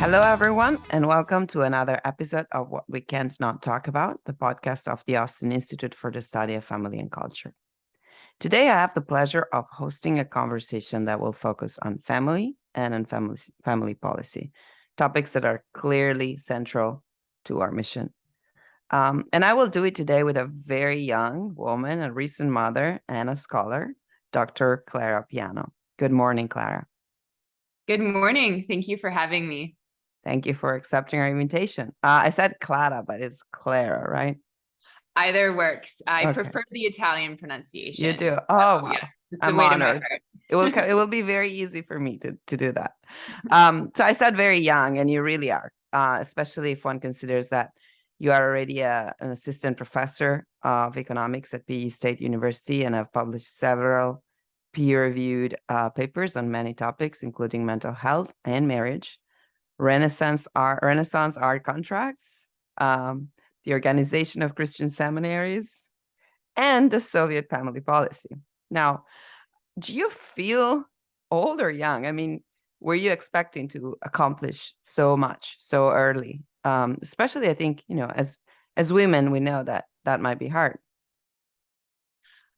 Hello, everyone, and welcome to another episode of What We Can't Not Talk About, the podcast of the Austin Institute for the Study of Family and Culture. Today, I have the pleasure of hosting a conversation that will focus on family and on family policy, topics that are clearly central to our mission. And I will do it today with a very young woman, a recent mother, and a scholar, Dr. Clara E. Good morning, Clara. Good morning. Thank you for having me. Thank you for accepting our invitation. I said Clara, but it's Clara, right? Either works. I Okay. prefer the Italian pronunciation. You do? So, Oh, wow. yeah, it's I'm the way to my honored. heart. It will be very easy for me to do that. So I said very young, and you really are, especially if one considers that you are already an assistant professor of economics at PE State University and have published several peer-reviewed papers on many topics, including mental health and marriage, Renaissance art contracts, the organization of Christian seminaries, and the Soviet family policy. Now, do you feel old or young? I mean, were you expecting to accomplish so much so early? Especially, I think, as women, we know that might be hard.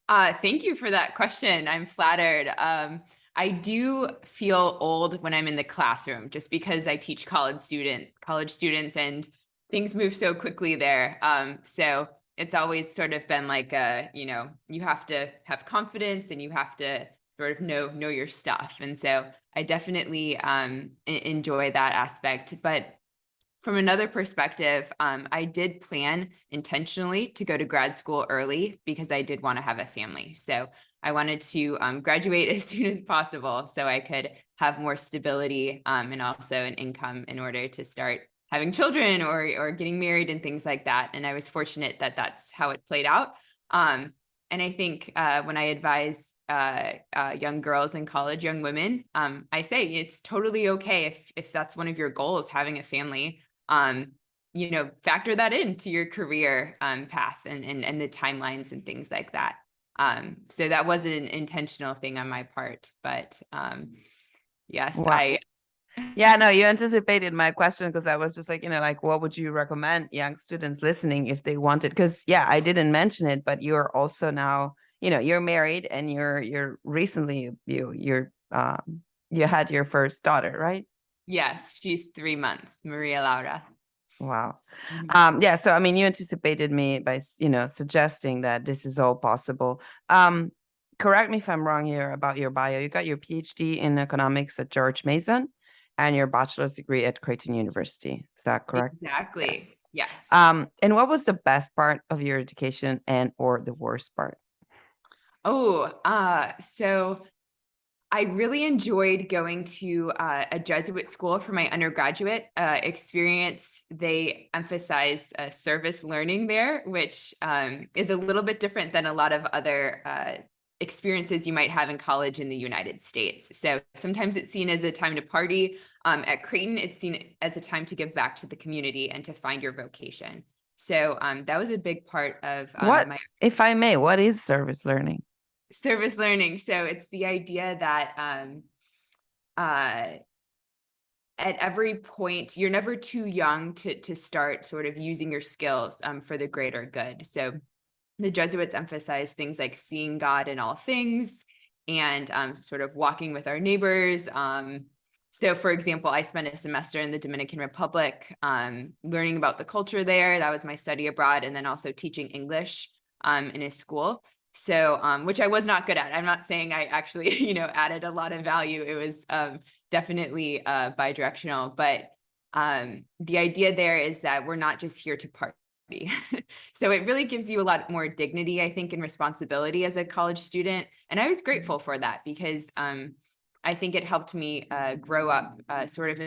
Thank you for that question. I'm flattered. I do feel old when I'm in the classroom, just because I teach college students, and things move so quickly there. So it's always sort of been like you have to have confidence and you have to sort of know your stuff. And so I definitely enjoy that aspect. But from another perspective, I did plan intentionally to go to grad school early because I did want to have a family. So I wanted to graduate as soon as possible so I could have more stability and also an income in order to start having children or getting married and things like that. And I was fortunate that that's how it played out. And I think when I advise young girls in college, young women, I say it's totally okay if that's one of your goals, having a family. Factor that into your career path and the timelines and things like that. So that wasn't an intentional thing on my part, but yes, Wow. Yeah, no, you anticipated my question because I was just like, what would you recommend young students listening if they wanted? Because yeah, I didn't mention it, but you're also now, you're married and you're recently you had your first daughter, right? Yes, she's 3 months, Maria Laura. Wow. Mm-hmm. Yeah, so I mean, you anticipated me by, suggesting that this is all possible. Correct me if I'm wrong here about your bio. You got your PhD in economics at George Mason and your bachelor's degree at Creighton University. Is that correct? Exactly. Yes. And what was the best part of your education and or the worst part? So I really enjoyed going to a Jesuit school for my undergraduate experience. They emphasize service learning there, which is a little bit different than a lot of other experiences you might have in college in the United States. So sometimes it's seen as a time to party. At Creighton, it's seen as a time to give back to the community and to find your vocation. So that was a big part of my. If I may, what is service learning? Service learning. So it's the idea that at every point, you're never too young to start sort of using your skills for the greater good. So the Jesuits emphasize things like seeing God in all things and sort of walking with our neighbors. So, for example, I spent a semester in the Dominican Republic learning about the culture there. That was my study abroad, and then also teaching English in a school. So, which I was not good at. I'm not saying I actually, added a lot of value. It was definitely bidirectional. But the idea there is that we're not just here to party. So it really gives you a lot more dignity, I think, and responsibility as a college student. And I was grateful for that because I think it helped me grow up sort of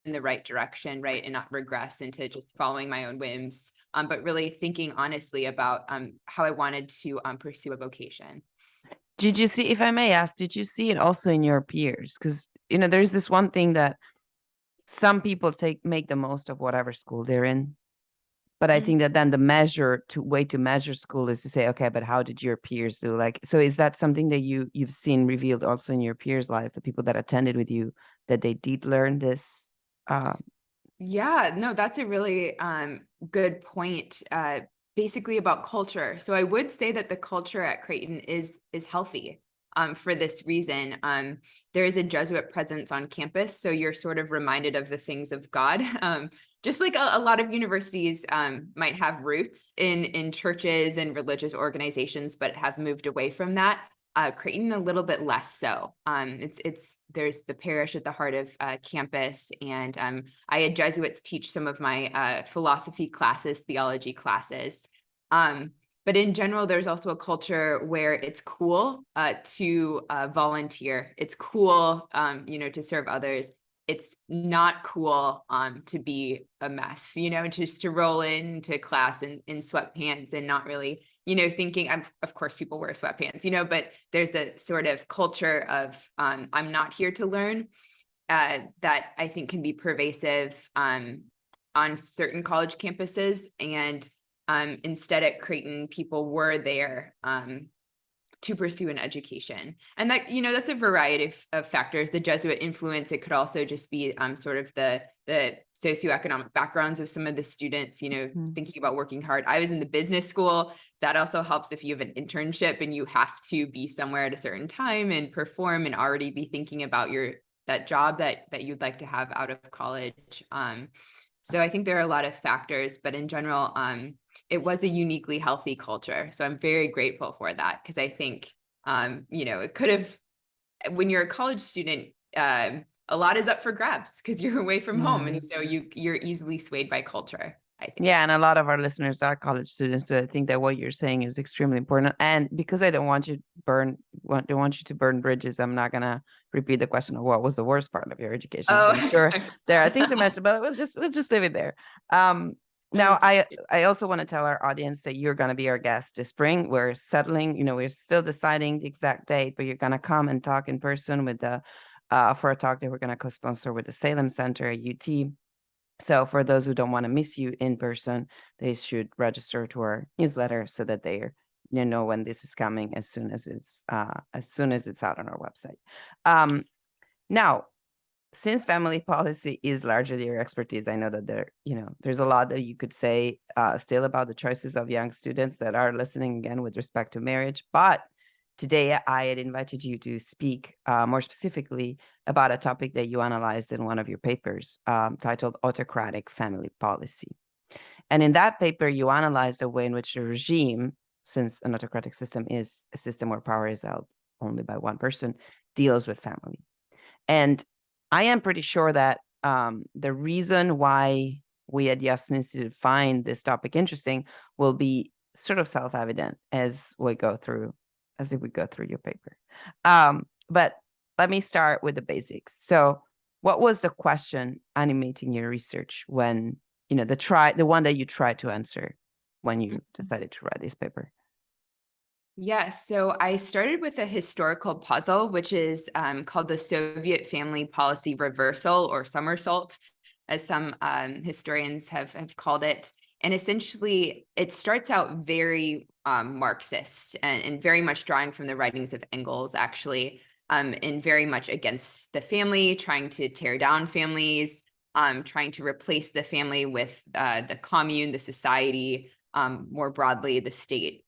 in the right direction, right, and not regress into just following my own whims, but really thinking honestly about how I wanted to pursue a vocation. Did you see, if I may ask, did you see it also in your peers? Because, there's this one thing that some people make the most of whatever school they're in. But I think that then the way to measure school is to say, okay, but how did your peers do? So is that something that you've seen revealed also in your peers' life, the people that attended with you, that they did learn this Yeah, no, that's a really good point. Basically about culture. So I would say that the culture at Creighton is healthy for this reason. There is a Jesuit presence on campus, so you're sort of reminded of the things of God. Just like a lot of universities might have roots in churches and religious organizations, but have moved away from that. Creighton a little bit less so. There's the parish at the heart of campus, and I had Jesuits teach some of my philosophy classes, theology classes. But in general, there's also a culture where it's cool to volunteer. It's cool, to serve others. It's not cool to be a mess, just to roll into class in sweatpants and not really, thinking, of course people wear sweatpants, but there's a sort of culture of I'm not here to learn that I think can be pervasive on certain college campuses. And instead at Creighton, people were there to pursue an education. And that, that's a variety of factors. The Jesuit influence, it could also just be sort of the socioeconomic backgrounds of some of the students, thinking about working hard. I was in the business school. That also helps if you have an internship and you have to be somewhere at a certain time and perform and already be thinking about that job that you'd like to have out of college. So I think there are a lot of factors, but in general, it was a uniquely healthy culture. So I'm very grateful for that, because I think, it could have, when you're a college student, a lot is up for grabs because you're away from home. And so you're easily swayed by culture, I think. Yeah, and a lot of our listeners are college students, so I think that what you're saying is extremely important. And because I don't want you to burn bridges, I'm not gonna repeat the question of what was the worst part of your education. Oh, I'm sure there are things to mention, but we'll just leave it there. Now, I also want to tell our audience that you're going to be our guest this spring. We're settling, we're still deciding the exact date, but you're going to come and talk in person with for a talk that we're going to co-sponsor with the Salem Center at UT. So for those who don't want to miss you in person, they should register to our newsletter so that they know when this is coming as soon as it's out on our website. Now, since family policy is largely your expertise, I know that there's a lot that you could say still about the choices of young students that are listening again with respect to marriage. But today I had invited you to speak more specifically about a topic that you analyzed in one of your papers titled Autocratic Family Policy. And in that paper, you analyzed the way in which the regime, since an autocratic system is a system where power is held only by one person, deals with family. And I am pretty sure that the reason why we at Yassin Institute find this topic interesting will be sort of self-evident as we go through your paper. But let me start with the basics. So what was the question animating your research when, the one that you tried to answer when you decided to write this paper? Yes, so I started with a historical puzzle, which is called the Soviet Family Policy Reversal, or Somersault, as some historians have called it. And essentially, it starts out very Marxist and very much drawing from the writings of Engels, actually, and very much against the family, trying to tear down families, trying to replace the family with the commune, the society, more broadly, the state.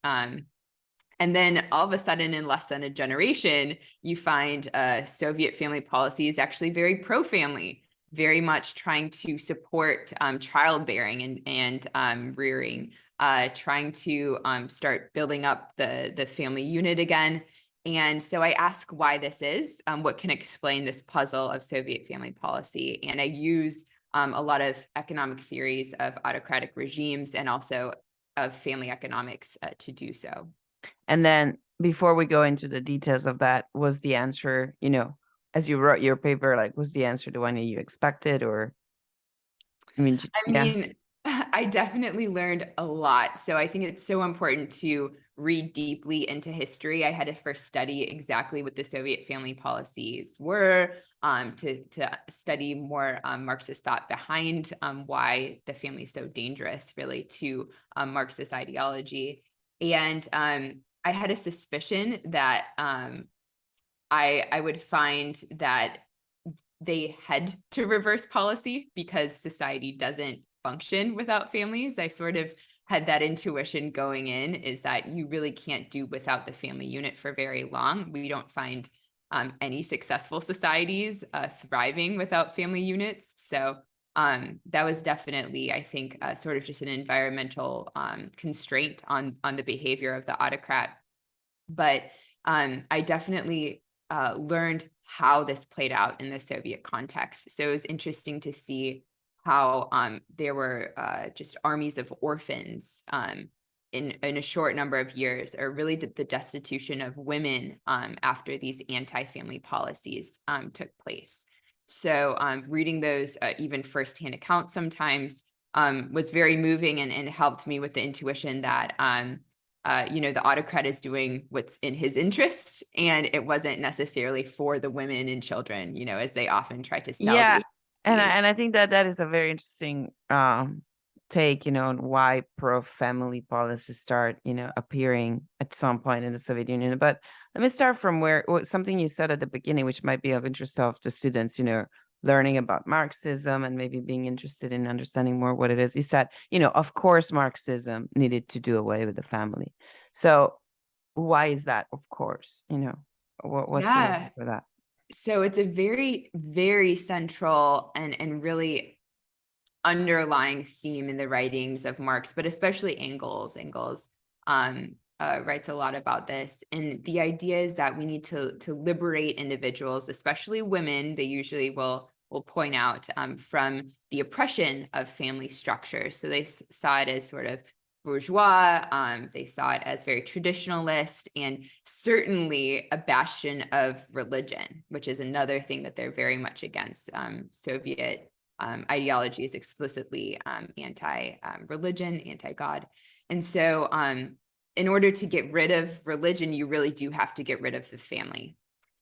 And then all of a sudden, in less than a generation, you find Soviet family policy is actually very pro-family, very much trying to support childbearing and rearing, trying to start building up the family unit again. And so I ask why this is, what can explain this puzzle of Soviet family policy. And I use a lot of economic theories of autocratic regimes and also of family economics to do so. And then before we go into the details of that, was the answer, as you wrote your paper, like, was the answer the one that you expected? Or, I mean, I definitely learned a lot. So I think it's so important to read deeply into history. I had to first study exactly what the Soviet family policies were, to study more Marxist thought behind why the family is so dangerous, really, to Marxist ideology. And I had a suspicion that I would find that they had to reverse policy because society doesn't function without families. I sort of had that intuition going in, is that you really can't do without the family unit for very long. We don't find any successful societies thriving without family units. So that was definitely, I think, sort of just an environmental constraint on the behavior of the autocrat. But I definitely learned how this played out in the Soviet context. So it was interesting to see how there were just armies of orphans in a short number of years, or really the destitution of women after these anti-family policies took place. So reading those even firsthand accounts sometimes was very moving, and helped me with the intuition that the autocrat is doing what's in his interest, and it wasn't necessarily for the women and children, as they often try to sell Yeah, these. and I think that is a very interesting take, on why pro-family policies start, appearing at some point in the Soviet Union. But let me start from something you said at the beginning, which might be of interest of the students, learning about Marxism and maybe being interested in understanding more what it is. You said, of course, Marxism needed to do away with the family. So why is that? Of course, what's the reason Yeah. for that? So it's a very, very central and really underlying theme in the writings of Marx, but especially Engels. Engels writes a lot about this, and the idea is that we need to liberate individuals, especially women. They usually will point out from the oppression of family structures. So they saw it as sort of bourgeois. They saw it as very traditionalist, and certainly a bastion of religion, which is another thing that they're very much against. Soviet ideology is explicitly anti-religion, anti-God. And so in order to get rid of religion, you really do have to get rid of the family.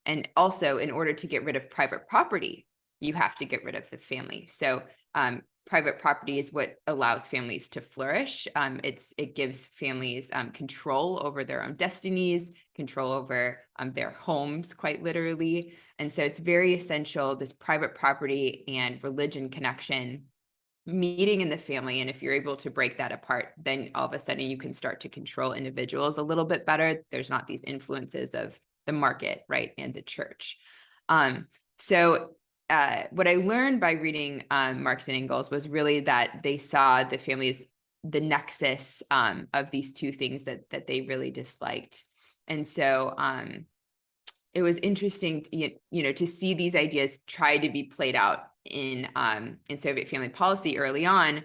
And also, in order to get rid of private property, you have to get rid of the family. So private property is what allows families to flourish. It gives families control over their own destinies, control over their homes, quite literally. And so it's very essential, this private property and religion connection meeting in the family. And if you're able to break that apart, then all of a sudden you can start to control individuals a little bit better. There's not these influences of the market, right, and the church. So what I learned by reading Marx and Engels was really that they saw the family as the nexus of these two things that they really disliked. And so it was interesting to see these ideas try to be played out in Soviet family policy early on.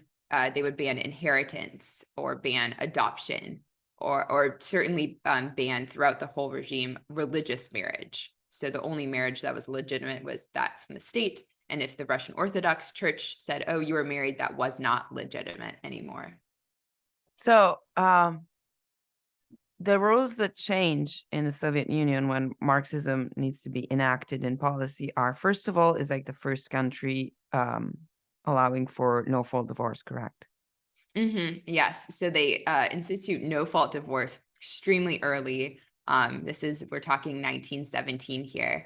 They would ban inheritance or ban adoption, or certainly ban throughout the whole regime religious marriage. So the only marriage that was legitimate was that from the state. And if the Russian Orthodox Church said, oh, you were married, that was not legitimate anymore. So the rules that change in the Soviet Union when Marxism needs to be enacted in policy are, first of all, is like the first country allowing for no-fault divorce, correct? Yes. So they institute no-fault divorce extremely early. We're talking 1917 here.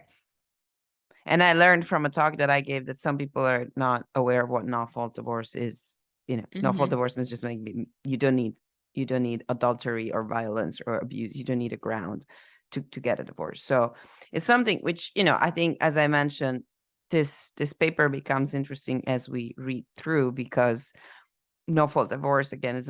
And I learned from a talk that I gave that some people are not aware of what no-fault divorce is. No-fault divorce means just you don't need adultery or violence or abuse. You don't need a ground to get a divorce. So it's something which, I think, as I mentioned, this paper becomes interesting as we read through, because no-fault divorce, again,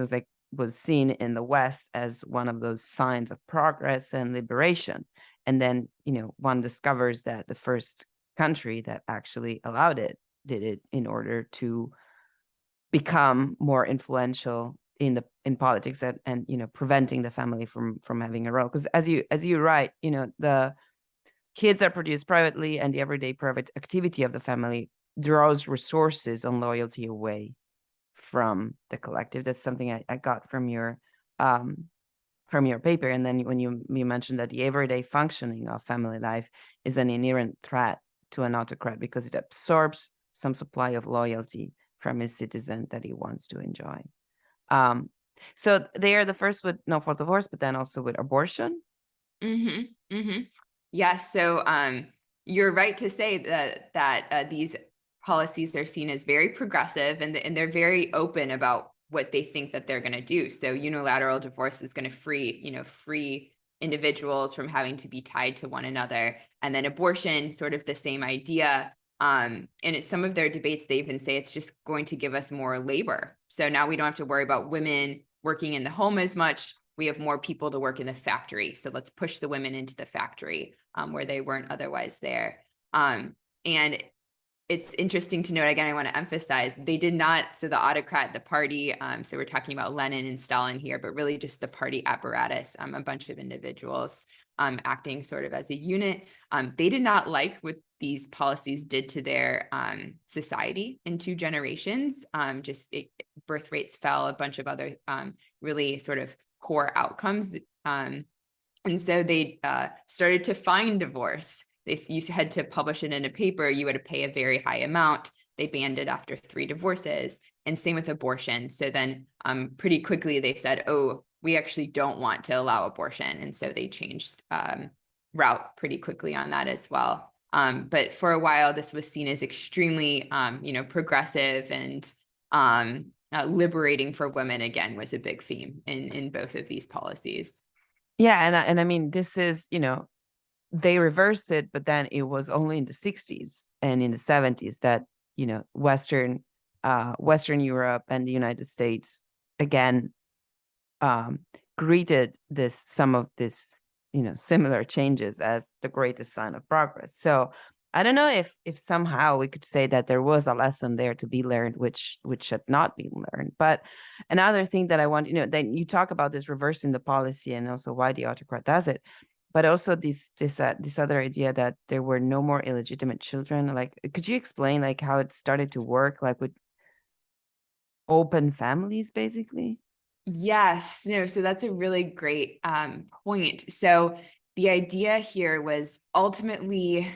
was seen in the West as one of those signs of progress and liberation. And then, one discovers that the first country that actually allowed it did it in order to become more influential in politics and preventing the family from having a role. Because as you write, the kids are produced privately, and the everyday private activity of the family draws resources and loyalty away from the collective. That's something I got from your paper. And then when you mentioned that the everyday functioning of family life is an inherent threat to an autocrat, because it absorbs some supply of loyalty from his citizen that he wants to enjoy. So they are the first with no-fault divorce, but then also with abortion. Yes. So you're right to say that these policies are seen as very progressive, and they're very open about what they think that they're going to do. So unilateral divorce is going to free individuals from having to be tied to one another. And then abortion, sort of the same idea. And it's some of their debates, they even say it's just going to give us more labor. So now we don't have to worry about women working in the home as much. We have more people to work in the factory. So let's push the women into the factory where they weren't otherwise there. And it's interesting to note, again, I want to emphasize, they did not, so the autocrat, the party, so we're talking about Lenin and Stalin here, but really just the party apparatus, a bunch of individuals acting sort of as a unit. They did not like what these policies did to their society in 2 generations. Birth rates fell, a bunch of other really sort of poor outcomes. And so they started to fine divorce. You had to publish it in a paper, you had to pay a very high amount. They banned it after 3 divorces, and same with abortion. So then pretty quickly they said, oh, we actually don't want to allow abortion. And so they changed route pretty quickly on that as well. But for a while, this was seen as extremely, progressive and liberating for women, again, was a big theme in both of these policies. Yeah, and I mean, this is, they reversed it, but then it was only in the 60s and in the 70s that, Western Europe and the United States again greeted some of this, similar changes as the greatest sign of progress. So I don't know if somehow we could say that there was a lesson there to be learned, which should not be learned. But another thing that I want, then you talk about this reversing the policy and also why the autocrat does it, but also this other idea that there were no more illegitimate children. Like, could you explain like how it started to work, like with open families, basically? Yes, no, so that's a really great point. So the idea here was ultimately,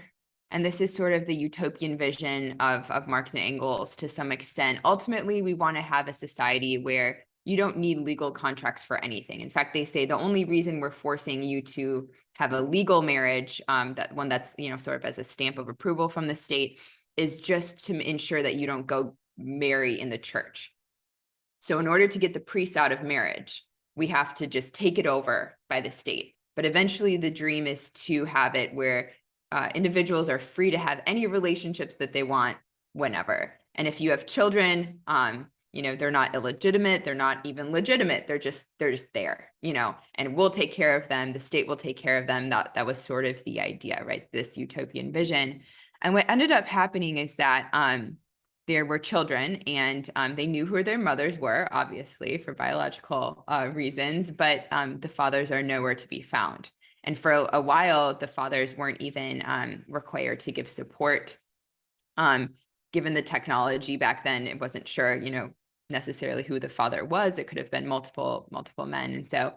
and this is sort of the utopian vision of Marx and Engels to some extent, ultimately we want to have a society where you don't need legal contracts for anything. In fact, they say the only reason we're forcing you to have a legal marriage, that one that's, sort of as a stamp of approval from the state, is just to ensure that you don't go marry in the church. So in order to get the priests out of marriage, we have to just take it over by the state. But eventually the dream is to have it where individuals are free to have any relationships that they want whenever. And if you have children, they're not illegitimate, they're not even legitimate, they're just there, and we'll take care of them, the state will take care of them. That was sort of the idea, right? This utopian vision. And what ended up happening is that there were children, and they knew who their mothers were, obviously, for biological reasons, but the fathers are nowhere to be found. And for a while, the fathers weren't even required to give support. Given the technology back then, it wasn't sure, necessarily who the father was. It could have been multiple men. And so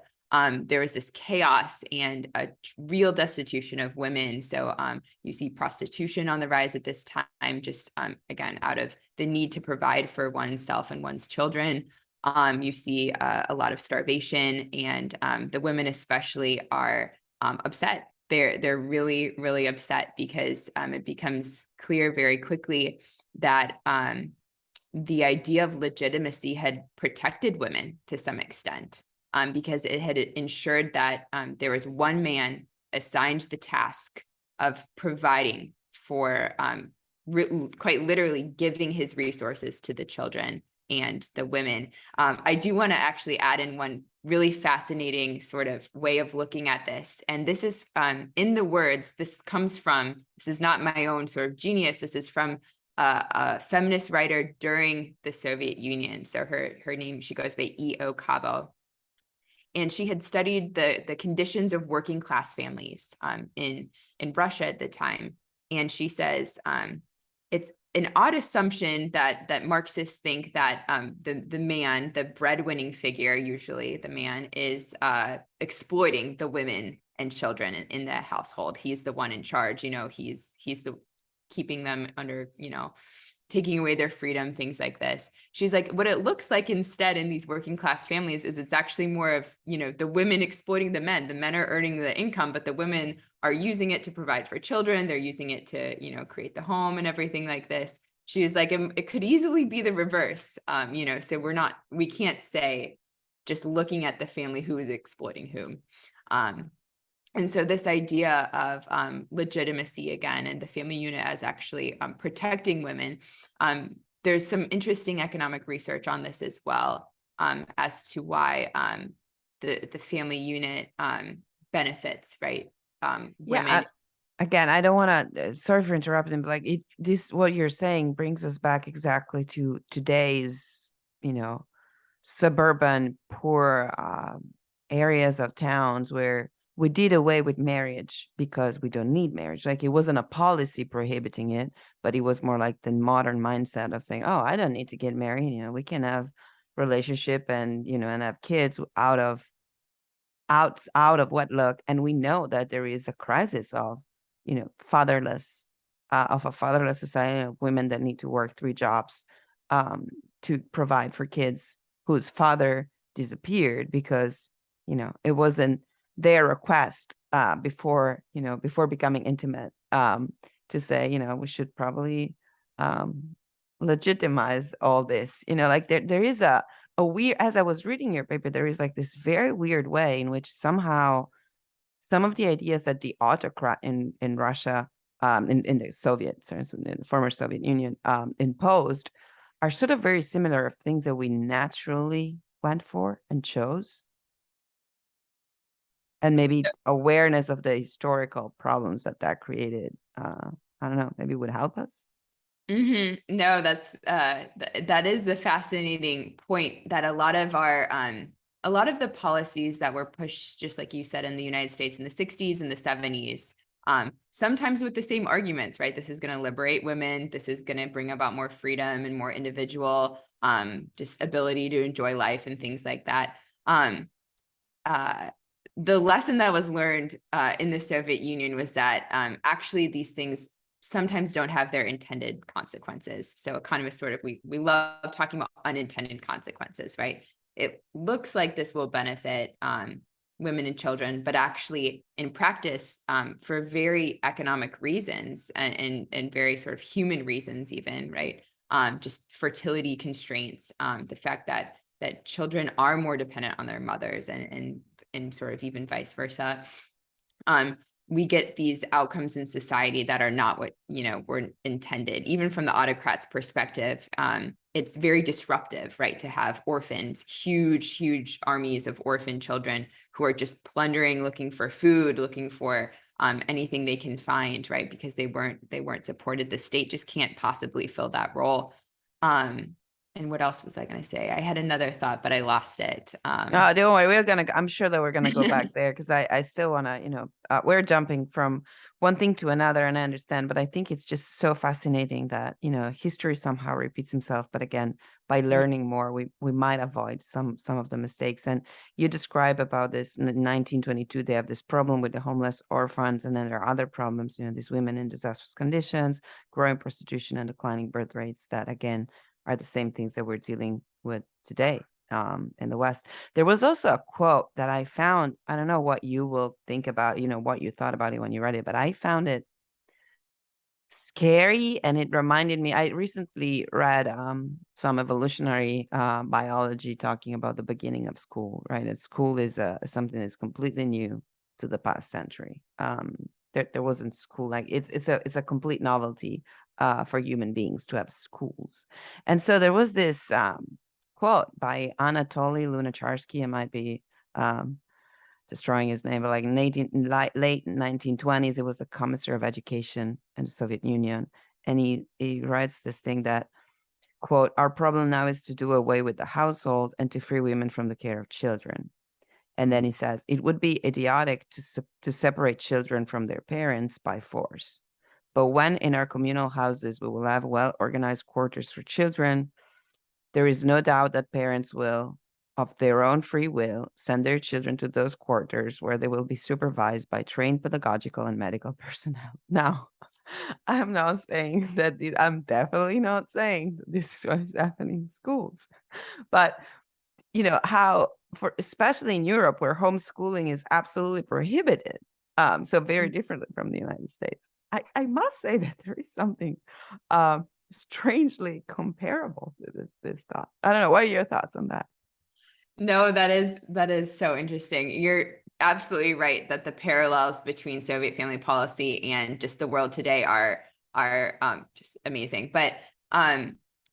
there was this chaos and a real destitution of women. So you see prostitution on the rise at this time, just again, out of the need to provide for oneself and one's children. You see a lot of starvation, and the women especially are upset. They're really, really upset because it becomes clear very quickly that the idea of legitimacy had protected women to some extent. Because it had ensured that there was one man assigned the task of providing for, quite literally giving his resources to the children and the women. I do want to actually add in one really fascinating sort of way of looking at this. And this is in the words, this is not my own sort of genius. This is from a feminist writer during the Soviet Union. So her name, she goes by E.O. Kabo. And she had studied the conditions of working class families in Russia at the time. And she says, it's an odd assumption that Marxists think that the man, the breadwinning figure, usually the man, is exploiting the women and children in the household. He's the one in charge, he's the keeping them under, taking away their freedom, things like this. She's like, what it looks like instead in these working class families is it's actually more of, the women exploiting the men. The men are earning the income, but the women are using it to provide for children. They're using it to, create the home and everything like this. She was like, it could easily be the reverse. So we can't say just looking at the family who is exploiting whom. And so this idea of legitimacy again, and the family unit as actually protecting women, there's some interesting economic research on this as well, as to why the family unit benefits, right? Women. Again, I don't want to, sorry for interrupting, but like what you're saying brings us back exactly to today's, suburban poor areas of towns where we did away with marriage because we don't need marriage. Like it wasn't a policy prohibiting it, but it was more like the modern mindset of saying, oh, I don't need to get married. We can have relationship and, and have kids out of wedlock. And we know that there is a crisis of, fatherless, of a fatherless society of women that need to work 3 jobs to provide for kids whose father disappeared because, it wasn't their request before becoming intimate to say, we should probably legitimize all this. Like there is a weird, as I was reading your paper, there is like this very weird way in which somehow some of the ideas that the autocrat in Russia, in the Soviet, in the former Soviet Union, imposed are sort of very similar of things that we naturally went for and chose. And maybe awareness of the historical problems that created, I don't know, maybe would help us. No, that is the fascinating point, that a lot of the policies that were pushed, just like you said, in the United States in the 60s and the 70s, sometimes with the same arguments, right? This is going to liberate women. This is going to bring about more freedom and more individual, just ability to enjoy life and things like that. The lesson that was learned in the Soviet Union was that actually these things sometimes don't have their intended consequences. So economists we love talking about unintended consequences, right? It looks like this will benefit women and children, but actually in practice, for very economic reasons and very sort of human reasons even, right? Just fertility constraints, the fact that children are more dependent on their mothers and sort of even vice versa. We get these outcomes in society that are not what were intended. Even from the autocrat's perspective, it's very disruptive, right, to have orphans, huge armies of orphan children who are just plundering, looking for food, looking for anything they can find, right, because they weren't supported. The state just can't possibly fill that role. And what else was I going to say? I had another thought, but I lost it. Oh, don't worry. I'm sure that we're going to go back there because I still want to, we're jumping from one thing to another, and I understand, but I think it's just so fascinating that, history somehow repeats himself. But again, by learning more, we might avoid some of the mistakes. And you describe about this in 1922, they have this problem with the homeless orphans. And then there are other problems, these women in disastrous conditions, growing prostitution and declining birth rates that, again, are the same things that we're dealing with today in the West. There was also a quote that I found. I don't know what you will think about, what you thought about it when you read it, but I found it scary, and it reminded me. I recently read some evolutionary biology talking about the beginning of school, right? And school is something that's completely new to the past century. There wasn't school, like it's a complete novelty for human beings to have schools. And so there was this quote by Anatoly Lunacharsky. I might be destroying his name, but like late 1920s, it was the commissar of education in the Soviet Union. And he writes this thing that, quote, "Our problem now is to do away with the household and to free women from the care of children." And then he says, "It would be idiotic to separate children from their parents by force. But when in our communal houses we will have well-organized quarters for children, there is no doubt that parents will, of their own free will, send their children to those quarters where they will be supervised by trained pedagogical and medical personnel." Now, I'm not saying that I'm definitely not saying that this is what is happening in schools. But how for especially in Europe where homeschooling is absolutely prohibited, so very differently from the United States. I must say that there is something strangely comparable to this thought. I don't know. What are your thoughts on that? No, that is so interesting. You're absolutely right that the parallels between Soviet family policy and just the world today are just amazing. But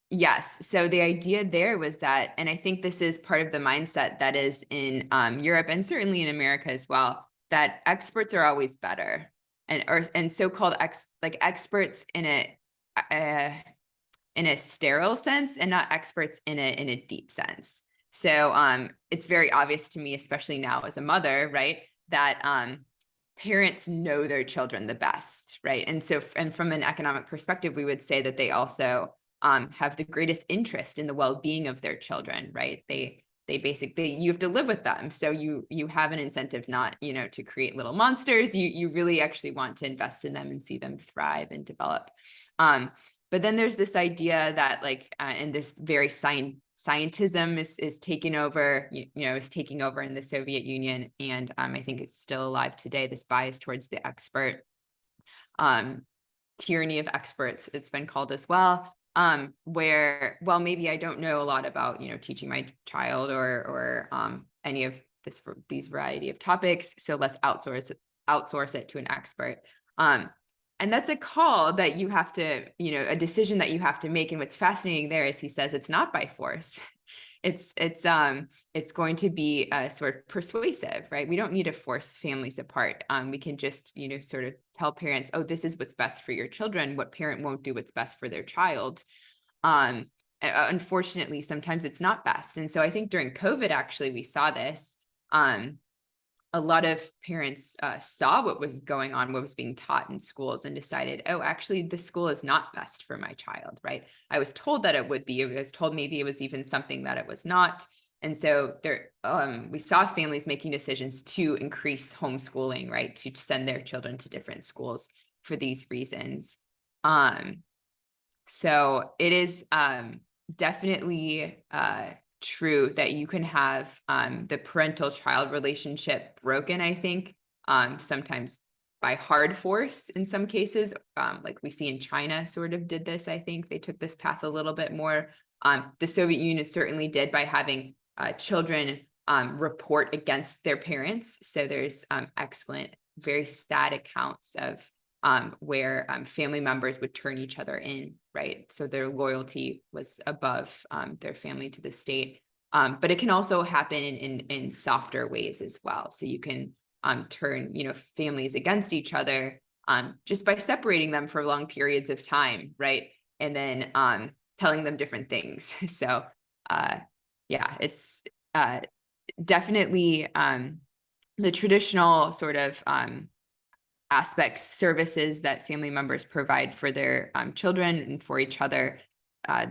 yes, so the idea there was that, and I think this is part of the mindset that is in Europe and certainly in America as well, that experts are always better, and so-called experts uh, in a sterile sense and not experts in a deep sense. So it's very obvious to me, especially now as a mother, right, that parents know their children the best, right? And so, and from an economic perspective, we would say that they also have the greatest interest in the well-being of their children, right? They basically, you have to live with them, so you have an incentive not, to create little monsters. You really actually want to invest in them and see them thrive and develop. But then there's this idea that and this very scientism is taking over, is taking over in the Soviet Union. And I think it's still alive today, this bias towards the expert, tyranny of experts, it's been called as well, where, well, maybe I don't know a lot about, teaching my child or any of these variety of topics. So let's outsource it to an expert. And that's a call that you have to, a decision that you have to make. And what's fascinating there is he says it's not by force. It's going to be sort of persuasive, right? We don't need to force families apart. We can just, sort of tell parents, oh, this is what's best for your children. What parent won't do what's best for their child? Unfortunately, sometimes it's not best. And so I think during COVID, actually, we saw this. A lot of parents saw what was going on, what was being taught in schools, and decided, oh, actually, this school is not best for my child, right? I was told that it would be. I was told maybe it was even something that it was not. And so there, we saw families making decisions to increase homeschooling, right? To send their children to different schools for these reasons. So it is definitely true that you can have the parental-child relationship broken, I think, sometimes by hard force in some cases, like we see in China sort of did this. I think they took this path a little bit more. The Soviet Union certainly did by having children report against their parents. So there's excellent, very sad accounts of where family members would turn each other in, right? So their loyalty was above their family to the state. But it can also happen in softer ways as well. So you can turn, families against each other just by separating them for long periods of time, right? And then telling them different things. So yeah, it's definitely the traditional sort of aspects, services that family members provide for their children and for each other.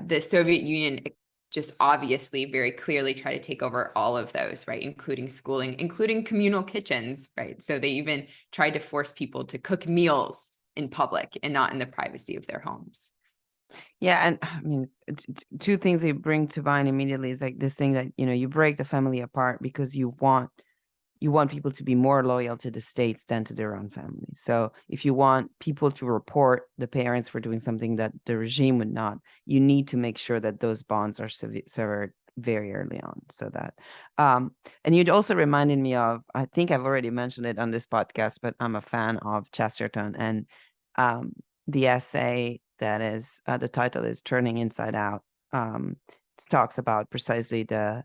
The Soviet Union just obviously very clearly try to take over all of those, right? Including schooling, including communal kitchens, right? So they even tried to force people to cook meals in public and not in the privacy of their homes. Yeah, and I mean, two things they bring to mind immediately is like this thing that you break the family apart because you want people to be more loyal to the states than to their own family. So if you want people to report the parents for doing something that the regime would not, you need to make sure that those bonds are severed very early on. So that, and you'd also reminded me of, I think I've already mentioned it on this podcast, but I'm a fan of Chesterton, and the essay that is, the title is Turning Inside Out. It talks about precisely the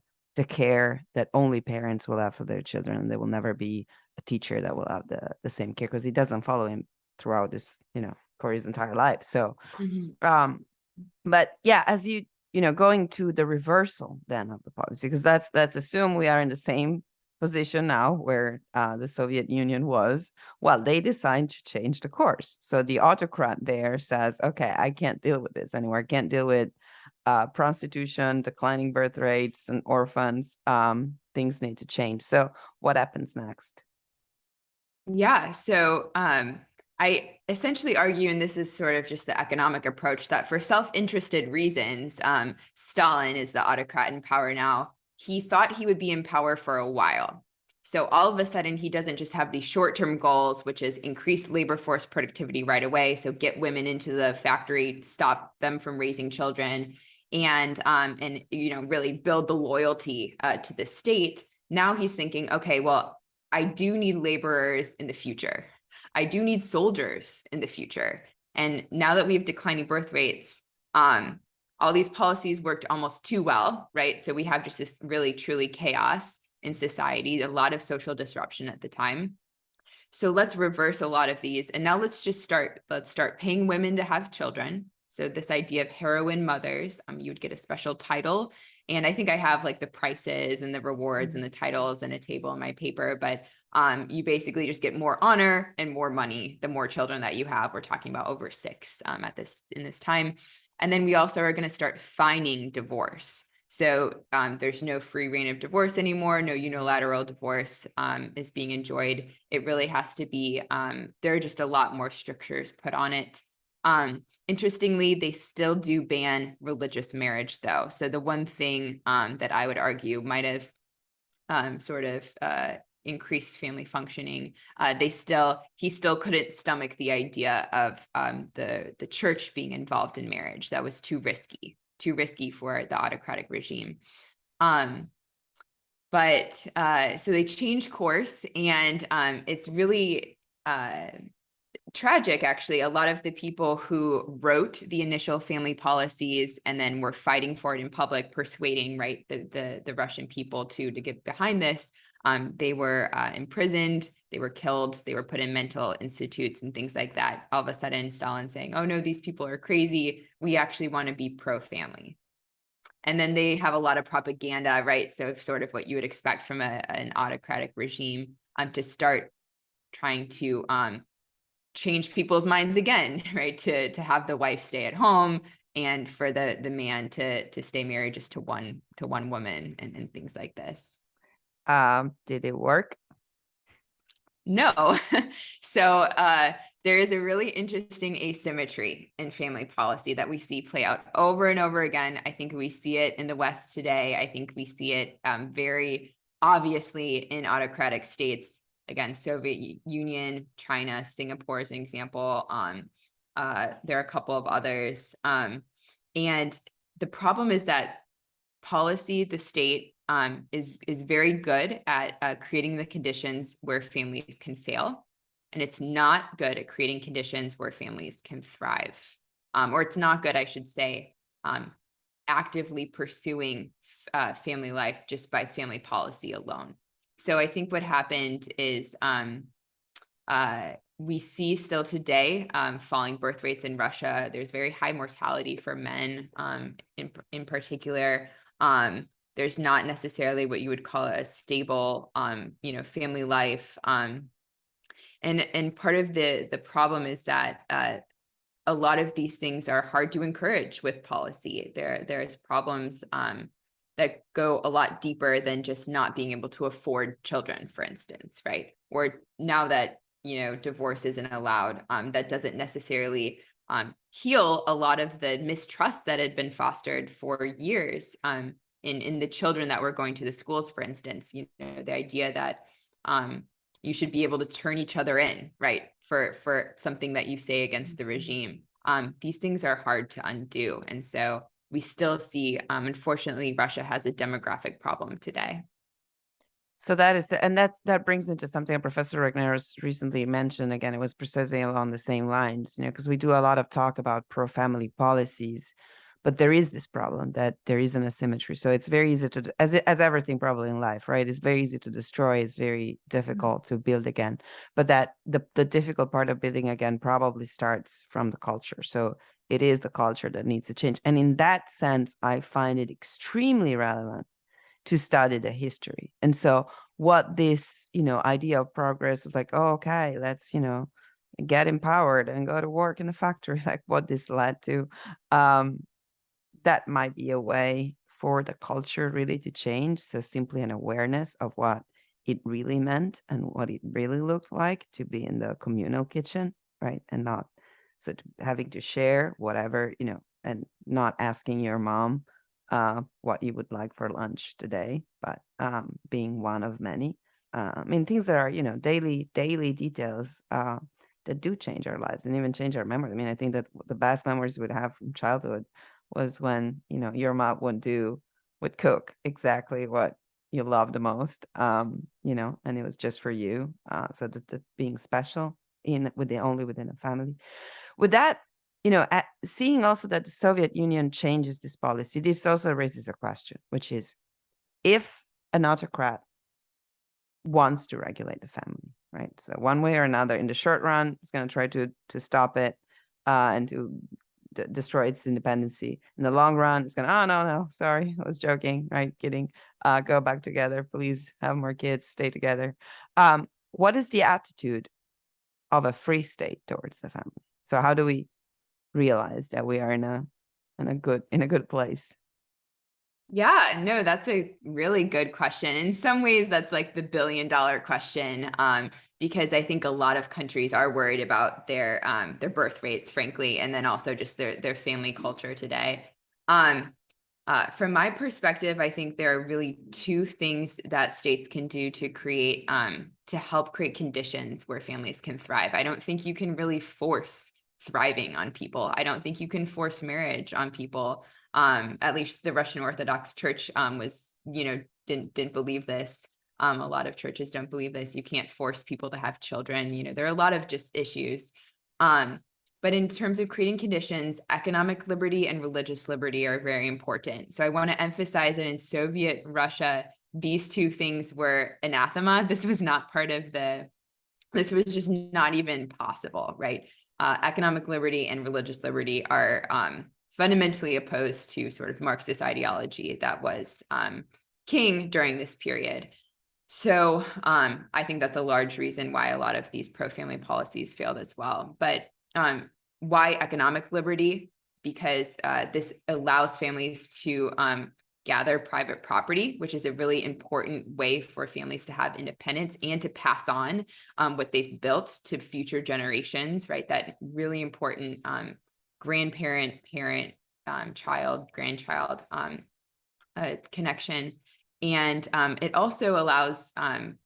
care that only parents will have for their children, and there will never be a teacher that will have the same care, because he doesn't follow him throughout his, for his entire life. So, but yeah, as going to the reversal then of the policy, because let's assume we are in the same position now where the Soviet Union was. Well, they decide to change the course. So the autocrat there says, okay, I can't deal with this anymore. I can't deal with prostitution, declining birth rates, and orphans. Things need to change. So what happens next? Yeah. So I essentially argue, and this is sort of just the economic approach, that for self-interested reasons, Stalin is the autocrat in power now. He thought he would be in power for a while. So all of a sudden, he doesn't just have these short-term goals, which is increase labor force productivity right away. So get women into the factory, stop them from raising children, and really build the loyalty to the state. Now he's thinking, okay, well, I do need laborers in the future. I do need soldiers in the future. And now that we have declining birth rates, all these policies worked almost too well, right? So we have just this really, truly chaos in society, a lot of social disruption at the time. So let's reverse a lot of these. And now let's start paying women to have children. So this idea of heroine mothers, you would get a special title. And I think I have like the prices and the rewards and the titles and a table in my paper, but you basically just get more honor and more money the more children that you have. We're talking about over 6 in this time. And then we also are going to start fining divorce. So there's no free reign of divorce anymore. No unilateral divorce is being enjoyed. It really has to be, there are just a lot more strictures put on it. Interestingly, they still do ban religious marriage though. So the one thing that I would argue might have increased family functioning, he still couldn't stomach the idea of the church being involved in marriage. That was too risky for the autocratic regime. But so they changed course, and it's really tragic, actually. A lot of the people who wrote the initial family policies and then were fighting for it in public, persuading the Russian people to get behind this, they were imprisoned, they were killed, they were put in mental institutes and things like that. All of a sudden, Stalin saying, "Oh no, these people are crazy. We actually want to be pro-family." And then they have a lot of propaganda, right? So sort of what you would expect from an autocratic regime, to start trying to change people's minds again, right? To have the wife stay at home and for the man to stay married just to one woman and things like this. Did it work? No. So there is a really interesting asymmetry in family policy that we see play out over and over again. I think we see it in the West today. I think we see it very obviously in autocratic states. Again, Soviet Union, China, Singapore is an example. There are a couple of others. And the problem is that policy, the state, is very good at creating the conditions where families can fail. And it's not good at creating conditions where families can thrive. Or it's not good, I should say, actively pursuing family life just by family policy alone. So I think what happened is we see still today falling birth rates in Russia. There's very high mortality for men in particular. There's not necessarily what you would call a stable, family life. And part of the problem is that a lot of these things are hard to encourage with policy. There's problems that go a lot deeper than just not being able to afford children, for instance, right? Or now that divorce isn't allowed, that doesn't necessarily heal a lot of the mistrust that had been fostered for years in the children that were going to the schools, for instance. The idea that you should be able to turn each other in, right, for something that you say against the regime. These things are hard to undo. And so we still see, unfortunately, Russia has a demographic problem today. So that brings into something Professor Regnerus recently mentioned. Again, it was precisely along the same lines, because we do a lot of talk about pro-family policies, but there is this problem that there is an asymmetry. So it's very easy to, as everything probably in life, right? It's very easy to destroy. It's very difficult to build again. But that the difficult part of building again probably starts from the culture. So it is the culture that needs to change. And in that sense, I find it extremely relevant to study the history. And so what this, idea of progress of like, oh, okay, let's, get empowered and go to work in a factory, like what this led to, that might be a way for the culture really to change. So simply an awareness of what it really meant and what it really looked like to be in the communal kitchen. right? And not having to share whatever, and not asking your mom what you would like for lunch today, but being one of many. I mean, things that are, daily details that do change our lives and even change our memories. I mean, I think that the best memories we'd have from childhood was when, your mom would cook exactly what you love the most, and it was just for you. So the being special only within a family. With that, seeing also that the Soviet Union changes this policy, this also raises a question, which is, if an autocrat wants to regulate the family, right? So one way or another, in the short run, it's going to try to stop it and to destroy its independency. In the long run, it's going to, oh, no, sorry, I was joking, right? Kidding. Go back together, please have more kids, stay together. What is the attitude of a free state towards the family? So how do we realize that we are in a good place? Yeah, no, that's a really good question. In some ways, that's like the $1 billion question, because I think a lot of countries are worried about their birth rates, frankly, and then also just their family culture today. From my perspective, I think there are really two things that states can do to help create conditions where families can thrive. I don't think you can really force thriving on people. I don't think you can force marriage on people. At least the Russian Orthodox Church didn't believe this. A lot of churches don't believe this. You can't force people to have children. There are a lot of just issues. But in terms of creating conditions, economic liberty and religious liberty are very important. So I want to emphasize that in Soviet Russia, these two things were anathema. This was just not even possible, right? Economic liberty and religious liberty are fundamentally opposed to sort of Marxist ideology that was king during this period. So I think that's a large reason why a lot of these pro-family policies failed as well. But why economic liberty? Because this allows families to gather private property, which is a really important way for families to have independence and to pass on what they've built to future generations, right? That really important grandparent, parent, child, grandchild connection. And it also allows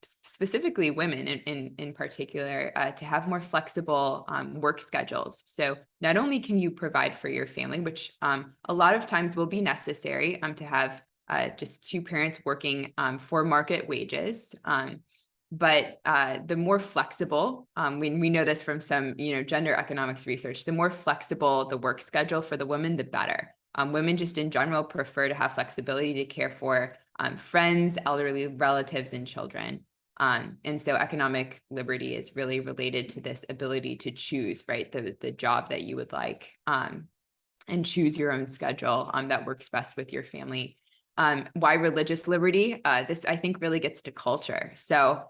specifically women in particular to have more flexible work schedules. So not only can you provide for your family, which a lot of times will be necessary to have just two parents working for market wages, but the more flexible, we know this from some gender economics research, the more flexible the work schedule for the women, the better. Women just in general prefer to have flexibility to care for friends, elderly relatives, and children. And so economic liberty is really related to this ability to choose, right, the job that you would like, and choose your own schedule that works best with your family. Why religious liberty? This, I think, really gets to culture. So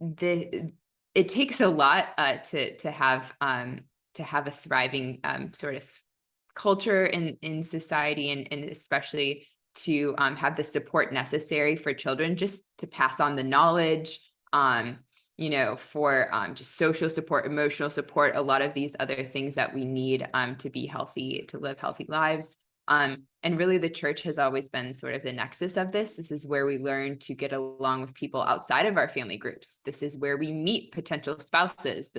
it takes a lot to have a thriving sort of culture in society, and especially to have the support necessary for children just to pass on the knowledge, for just social support, emotional support, a lot of these other things that we need to be healthy, to live healthy lives. And really the church has always been sort of the nexus of this. This is where we learn to get along with people outside of our family groups. This is where we meet potential spouses.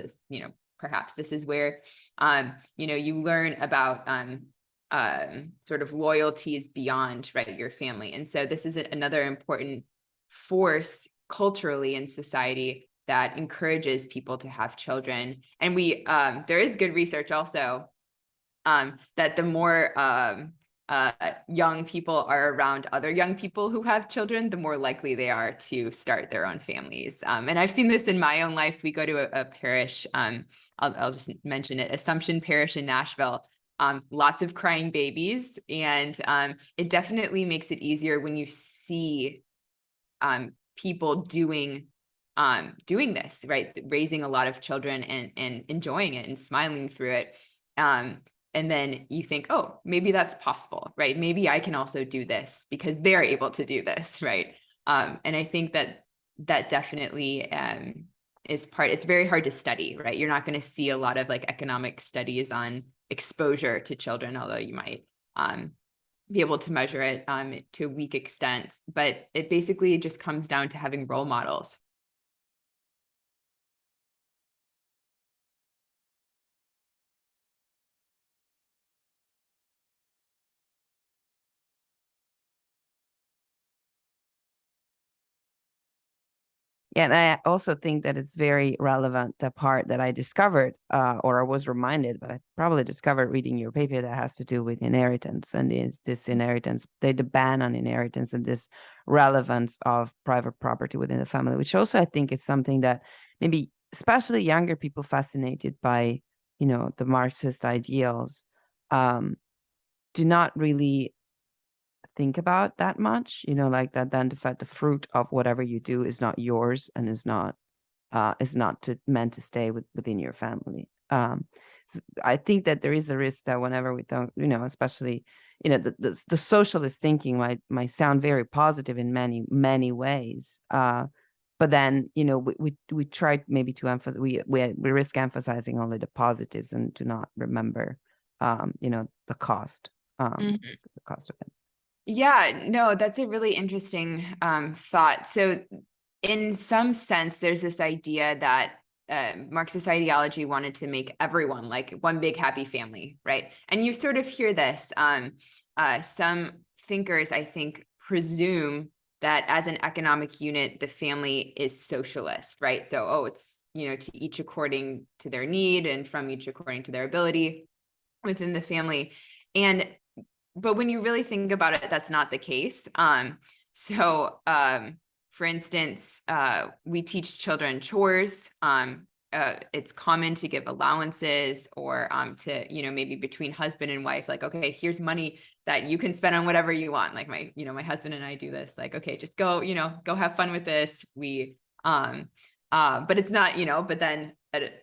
Perhaps this is where, you learn about sort of loyalties beyond, right, your family. And so this is another important force culturally in society that encourages people to have children. And there is good research also that the more young people are around other young people who have children, the more likely they are to start their own families. And I've seen this in my own life. We go to a parish, I'll just mention it, Assumption Parish in Nashville. Lots of crying babies. And it definitely makes it easier when you see people doing this, right? Raising a lot of children and enjoying it and smiling through it. And then you think, oh, maybe that's possible, right? Maybe I can also do this because they're able to do this, right? And I think that definitely it's very hard to study, right? You're not going to see a lot of like economic studies on exposure to children, although you might be able to measure it to a weak extent. But it basically just comes down to having role models. Yeah, and I also think that it's very relevant, the part that I discovered, or I was reminded, but I probably discovered reading your paper, that has to do with inheritance, and is this inheritance, the ban on inheritance, and this relevance of private property within the family, which also I think is something that maybe especially younger people fascinated by, the Marxist ideals, do not really think about that much, like that, then the fruit of whatever you do is not yours and is not meant to stay within your family. So I think that there is a risk that whenever we don't, especially, the socialist thinking might sound very positive in many ways. But then, we try maybe to emphasize, we risk emphasizing only the positives and do not remember, the cost, the cost of it. Yeah, no, that's a really interesting thought. So in some sense, there's this idea that Marxist ideology wanted to make everyone like one big happy family, right? And you sort of hear this. Some thinkers, I think, presume that as an economic unit, the family is socialist, right? So, it's, to each according to their need and from each according to their ability within the family. But when you really think about it, that's not the case. For instance, we teach children chores. It's common to give allowances or to, maybe between husband and wife, like, okay, here's money that you can spend on whatever you want. Like my husband and I do this, like, okay, just go have fun with this. But it's not, but then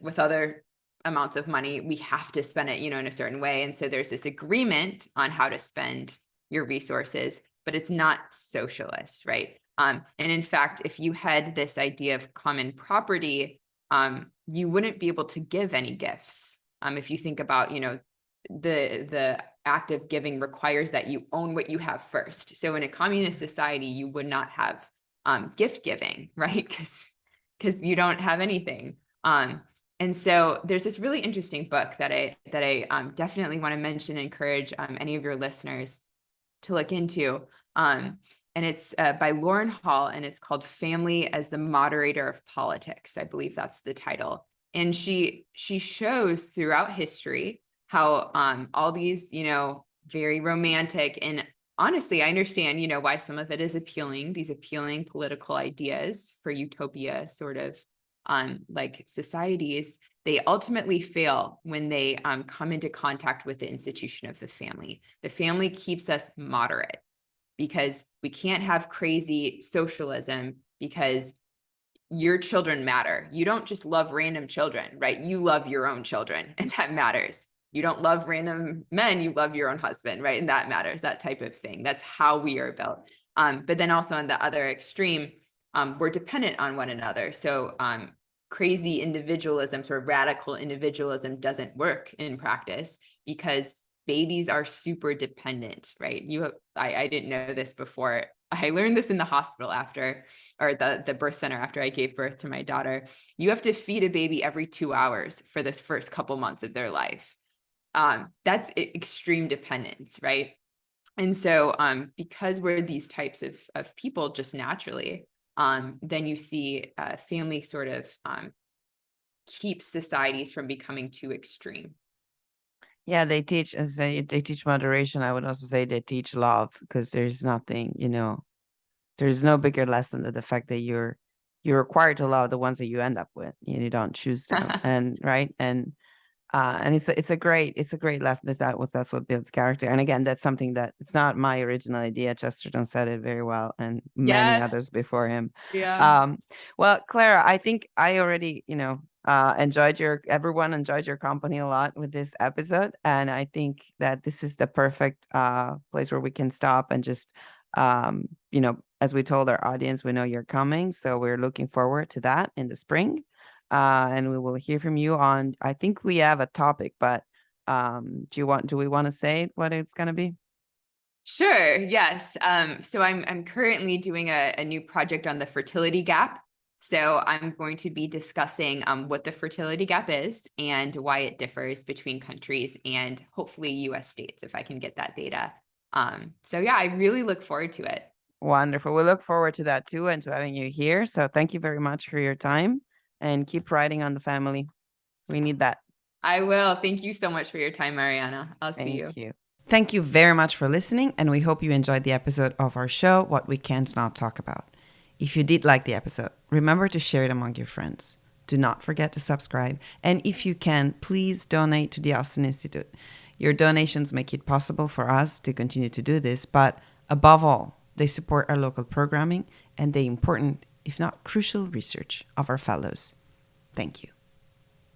with other amounts of money, we have to spend it, in a certain way. And so there's this agreement on how to spend your resources, but it's not socialist, right? And in fact, if you had this idea of common property, you wouldn't be able to give any gifts. If you think about, the act of giving requires that you own what you have first. So in a communist society, you would not have gift giving, right? Because you don't have anything. And so there's this really interesting book that I definitely want to mention and encourage any of your listeners to look into. And it's by Lauren Hall, and it's called Family as the Moderator of Politics. I believe that's the title. And she shows throughout history how all these, very romantic, and honestly, I understand, why some of it is appealing, these appealing political ideas for utopia sort of like societies, they ultimately fail when they come into contact with the institution of the family. The family keeps us moderate because we can't have crazy socialism because your children matter. You don't just love random children, right? You love your own children, and that matters. You don't love random men, you love your own husband, right? And that matters, that type of thing. That's how we are built. But then also on the other extreme, we're dependent on one another. So crazy individualism, sort of radical individualism, doesn't work in practice because babies are super dependent, right? I didn't know this before. I learned this in the hospital or the birth center after I gave birth to my daughter. You have to feed a baby every 2 hours for this first couple months of their life. That's extreme dependence, right? And so because we're these types of people just naturally, then you see family sort of keeps societies from becoming too extreme. Yeah, they teach, as they teach moderation. I would also say they teach love, because there's nothing, there's no bigger lesson than the fact that you're required to love the ones that you end up with. You don't choose them, and right, and it's a great lesson. That's what builds character. And again, that's something that it's not my original idea. Chesterton said it very well, and many Yes. others before him. Yeah. Well, Clara, I think I already, everyone enjoyed your company a lot with this episode, and I think that this is the perfect place where we can stop and just, as we told our audience, we know you're coming, so we're looking forward to that in the spring. and we will hear from you on, I think we have a topic, but do we want to say what it's going to be? Sure. Yes. So I'm currently doing a new project on the fertility gap. So I'm going to be discussing what the fertility gap is and why it differs between countries and hopefully US states, if I can get that data. So yeah, I really look forward to it. Wonderful. We look forward to that too and to having you here. So thank you very much for your time and keep writing on the family. We need that. I will. Thank you so much for your time, Mariana. I'll see you. Thank you. Thank you very much for listening, and we hope you enjoyed the episode of our show, What We Can't Not Talk About. If you did like the episode, remember to share it among your friends. Do not forget to subscribe, and if you can, please donate to the Austin Institute. Your donations make it possible for us to continue to do this, but above all, they support our local programming and the important, if not crucial, research of our fellows. Thank you.